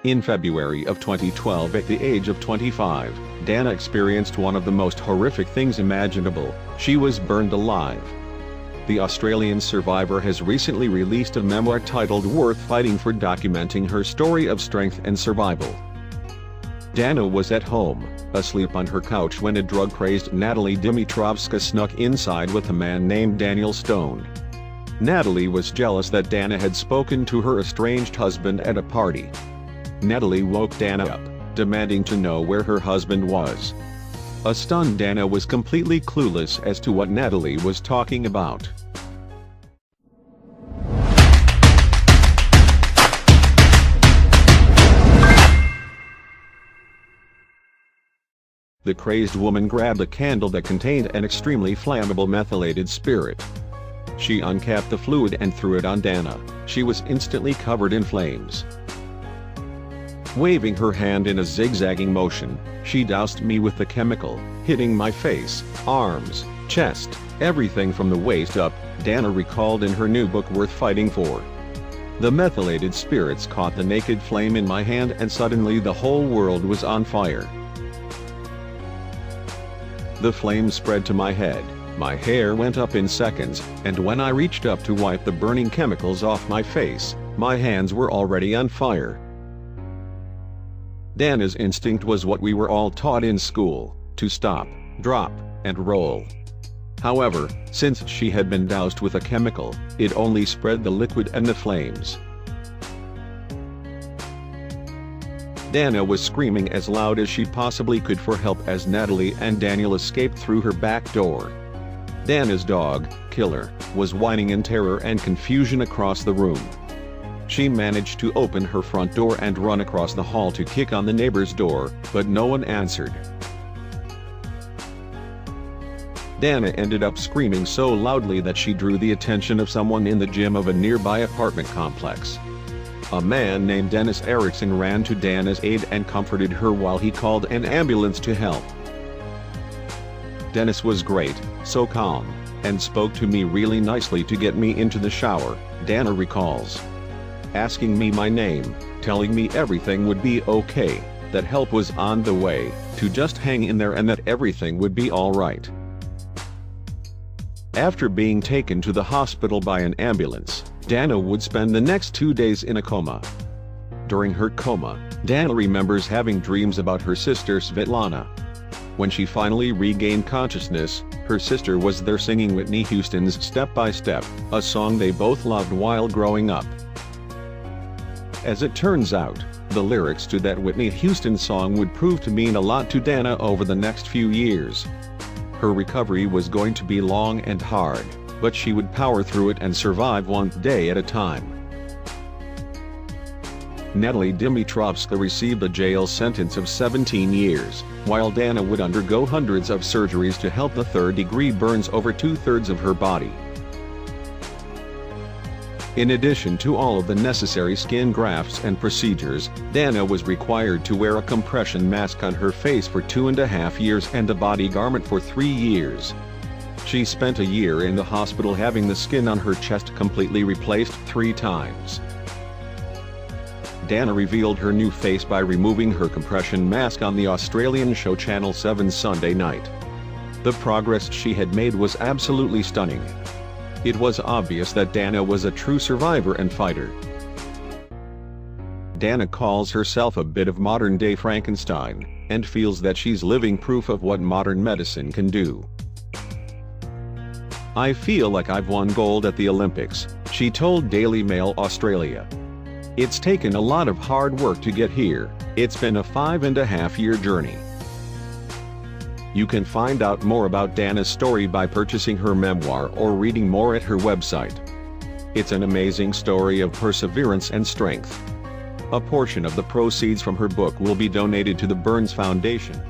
In February of 2012, at the age of 25, Dana experienced one of the most horrific things imaginable. She was burned alive. The Australian survivor has recently released a memoir titled Worth Fighting For, documenting her story of strength and survival. Dana was at home, asleep on her couch, when a drug-crazed Natalie Dimitrovska snuck inside with a man named Daniel Stone. Natalie was jealous that Dana had spoken to her estranged husband at a party. Natalie woke Dana up, demanding to know where her husband was. A stunned Dana was completely clueless as to what Natalie was talking about. The crazed woman grabbed a candle that contained an extremely flammable methylated spirit. She uncapped the fluid and threw it on Dana. She was instantly covered in flames. Waving her hand in a zigzagging motion, she doused me with the chemical, hitting my face, arms, chest, everything from the waist up, Dana recalled in her new book Worth Fighting For. The methylated spirits caught the naked flame in my hand, and suddenly the whole world was on fire. The flame spread to my head, my hair went up in seconds, and when I reached up to wipe the burning chemicals off my face, my hands were already on fire. Dana's instinct was what we were all taught in school: to stop, drop, and roll. However, since she had been doused with a chemical, it only spread the liquid and the flames. Dana was screaming as loud as she possibly could for help as Natalie and Daniel escaped through her back door. Dana's dog, Killer, was whining in terror and confusion across the room. She managed to open her front door and run across the hall to kick on the neighbor's door, but no one answered. Dana ended up screaming so loudly that she drew the attention of someone in the gym of a nearby apartment complex. A man named Dennis Erickson ran to Dana's aid and comforted her while he called an ambulance to help. Dennis was great, so calm, and spoke to me really nicely to get me into the shower, Dana recalls. Asking me my name, telling me everything would be okay, that help was on the way, to just hang in there and that everything would be alright. After being taken to the hospital by an ambulance, Dana would spend the next 2 days in a coma. During her coma, Dana remembers having dreams about her sister Svetlana. When she finally regained consciousness, her sister was there singing Whitney Houston's Step by Step, a song they both loved while growing up. As it turns out, the lyrics to that Whitney Houston song would prove to mean a lot to Dana over the next few years. Her recovery was going to be long and hard, but she would power through it and survive one day at a time. Natalie Dimitrovska received a jail sentence of 17 years, while Dana would undergo hundreds of surgeries to help the third-degree burns over 2/3 of her body. In addition to all of the necessary skin grafts and procedures, Dana was required to wear a compression mask on her face for 2.5 years and a body garment for 3 years. She spent a year in the hospital having the skin on her chest completely replaced 3 times. Dana revealed her new face by removing her compression mask on the Australian show Channel 7's Sunday Night. The progress she had made was absolutely stunning. It was obvious that Dana was a true survivor and fighter. Dana calls herself a bit of modern-day Frankenstein, and feels that she's living proof of what modern medicine can do. "I feel like I've won gold at the Olympics," she told Daily Mail Australia. "It's taken a lot of hard work to get here. It's been a 5.5-year journey." You can find out more about Dana's story by purchasing her memoir or reading more at her website. It's an amazing story of perseverance and strength. A portion of the proceeds from her book will be donated to the Burns Foundation.